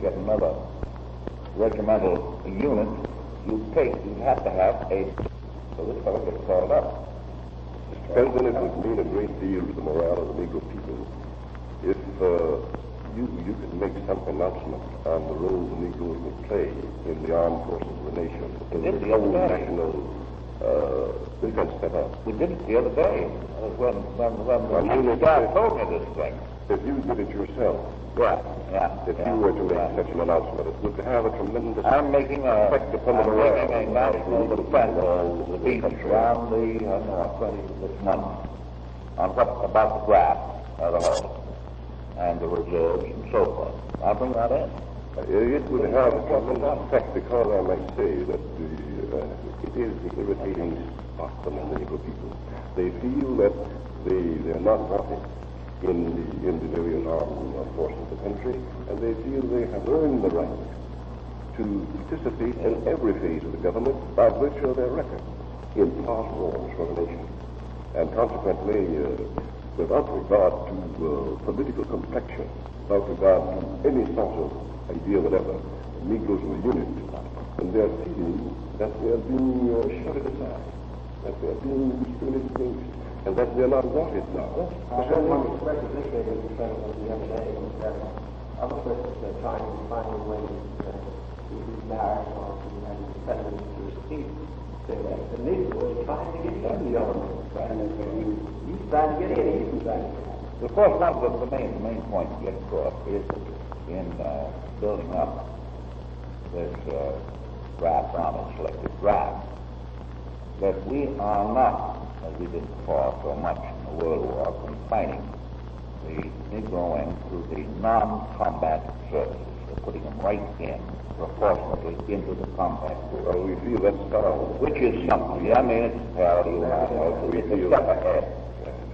get another regimental unit, you have to have a, so this fellow gets called up. Mr. President, it would mean a great deal to the morale of the Negro people if you could make some announcement on the role the Negroes will play in the armed forces of the nation, in the whole national defense setup. We did it the other day when the guy told me this thing. If you did it yourself, if you were to make such an announcement, it would have a tremendous effect upon the morale. I'm making a national defense speech around the 20th this month on what about the draft of the whole and the reserves and so forth. I'll bring that in. It would have a tremendous effect because I might say that it is the irritating spot among the Negro people. They feel that they're not wanted in the various armed forces of the country, and they feel they have earned the right to participate in every phase of the government by virtue of their record in past wars for the nation. And consequently, without regard to political complexion, without regard to any sort of idea whatever, the Negroes were unit, and they're feeling that they're being shut aside, that they're being discriminated against, and that they're not wanted now. I heard one expression appreciated the President the other day that other persons are trying to find a way to be married or to have independence to receive. Say that the Negro is trying to get in the army. He's trying to get in. He's trying to get in. Of course, one of the main points to get across is in building up this draft on a selective draft that we are not, as we did before so much in the World War, confining the Negroing to the non-combat services. We're putting them right in, proportionately, into the combat. Well, we feel that's powerful. Which is something. I mean, it's parity. It's a step ahead.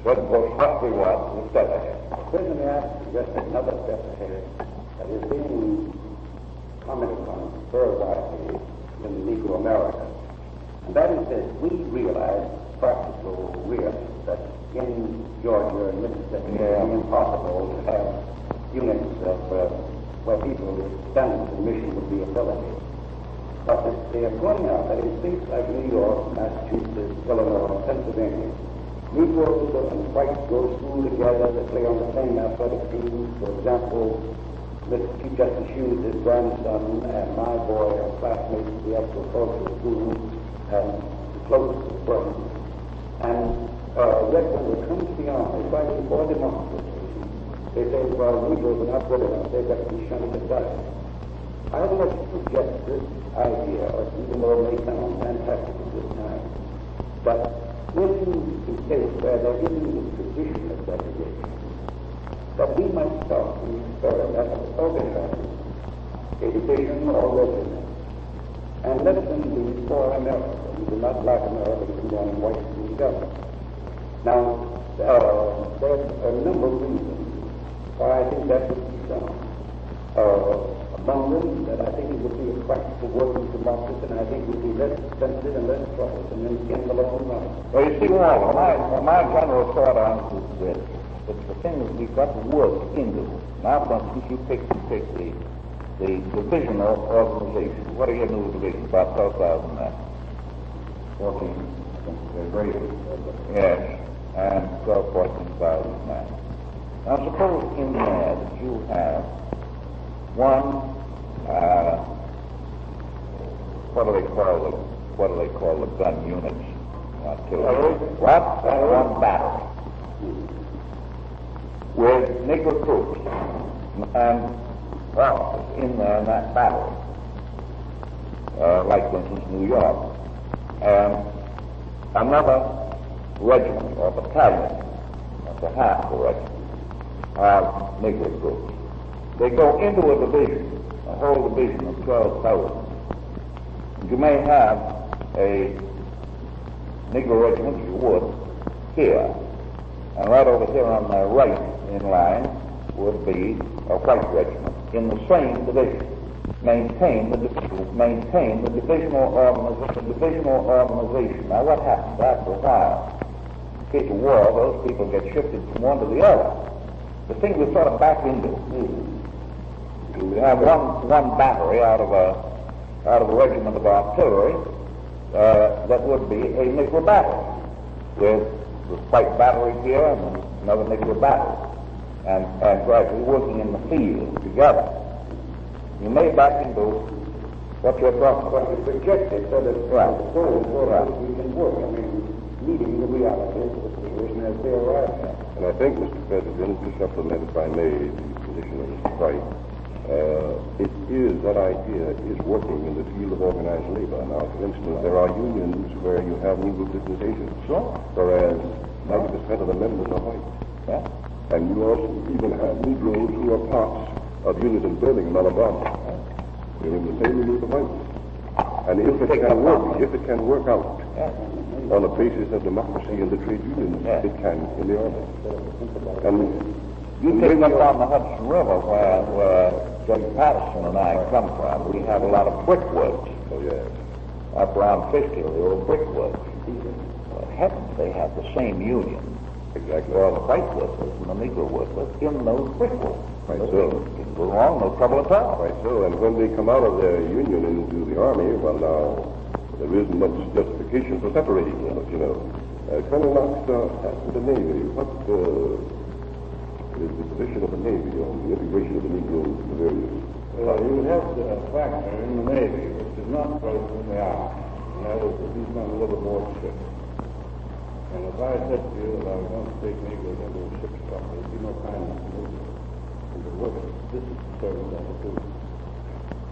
What we want is a step ahead. Presently, I suggest another step ahead that is being commented on very widely in Negro America. And that is that we realize practical risk that in Georgia and Mississippi it is impossible to have units of where people's standards of mission would be affiliated. But they are pointing out that in states like New York, Massachusetts, Illinois, Pennsylvania, Negroes and whites go to school together, they play on the same athletic teams. For example, Mr. Chief Justice Hughes' grandson and my boy are classmates at the agricultural school and close friends. And yet when they come to the army fighting for democracy, they say, well, Negroes are not good enough, they've got to be shunted aside. I would like to suggest this idea, even though it may sound fantastic at this time, that in the case where there isn't a tradition of segregation, that we might start to experiment and organize a division or regiment, and let them be for America, and not black Americans and young whites together. Now, there's a number of reasons why I think that would be done. Among them, that I think it would be a practical working democracy, and I think it would be less expensive and less troublesome in the long run. Well, you see, Walter, my general thought on it is this. It's the thing that we've got to work into. Now, for instance, you take the divisional organization. What are your new divisions? About 12,000 men. 14. They're great. Yes, and 14,000 men. Now, suppose in there that you have one, what do they call the gun units? What? One battery with Negro troops and officers in there in that battery, like for instance New York, and another regiment or battalion, that's a half a regiment, of Negro troops. They go into a division, a whole division of 12,000. You may have a Negro regiment, you would, here. And right over here on the right in line would be a white regiment in the same division. Maintain the divisional organization. Now what happens after a while? In case of war, those people get shifted from one to the other. The thing we're sort of back into You have one battery out of a regiment of artillery that would be a nickel battery with white battery here and another nickel battery, and gradually working in the field together. You may back into what you're talking about. But you project it so that Right. the soul we can work. I mean, meeting the reality of the situation as they arrive at. And I think, Mr. President, to supplement, if I may, the position of Mr. Price, that idea is working in the field of organized labor. Now, for instance, there are unions where you have Negro business Sure. whereas 90% of the members are white. Yeah. And you also even have Negroes who are parts of unions in Birmingham, Alabama. They're in the same union with the whites. And if it can work out on the basis of democracy in the trade unions, it can in the army. And you take up on the Hudson River where Judge Patterson and I come from, we have a lot of brickworks. Oh, yes. Up around Fishkill, the old brickworks. Well, heavens, they have the same union. Exactly. All the white workers and the Negro workers in those brickworks. Right, so. Can go wrong, no trouble at all. Right, so. And when they come out of their union into the army, well, now, there isn't much justification for separating them, you know. Colonel Knox, the Navy, what is the position of the Navy on the integration of the Negroes in the various... you would have to factor in the Navy, which is not present in the Army, and that is that these men live aboard ships. And if I said to you that I was going to take Negroes into a ship's truck, there'd be no kindness in movement. And the work this is serving them to do.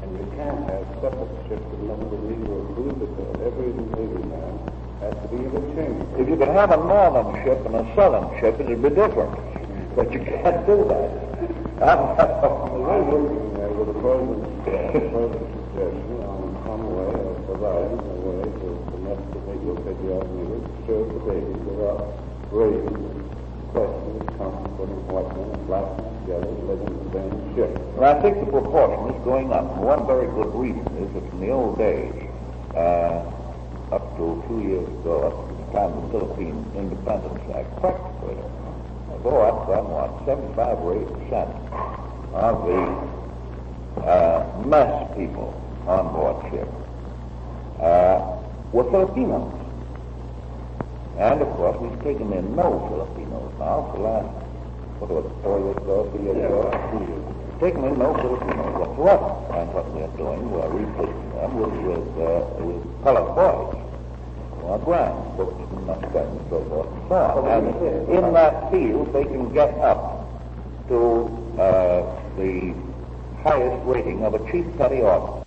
And you can't have separate ships with nothing but Negro crew, because every Navy man has to be interchangeable. If you could have a northern ship and a southern ship, it'd be different. But you can't do that. We're working with the President's suggestion on the way of providing a way for domestic Negro patriotic Negroes to serve the babies without raising questions, putting white men and black men together and living in the same ship. And I think the proportion is going up. And one very good reason is that in the old days, up to 2 years ago, up to the time of the Philippine Independence Act, practically, go up from 75 or 80% of the mess people on board ship were Filipinos. And of course, we've taken in no Filipinos now for the last, 4 years ago, 3 years ago? 2 years. Taken in no Filipinos whatsoever. And what we're doing, we're replacing them with colored boys. Ground, books and guns, so forth and so on. And in that field, they can get up to the highest rating of a chief petty officer.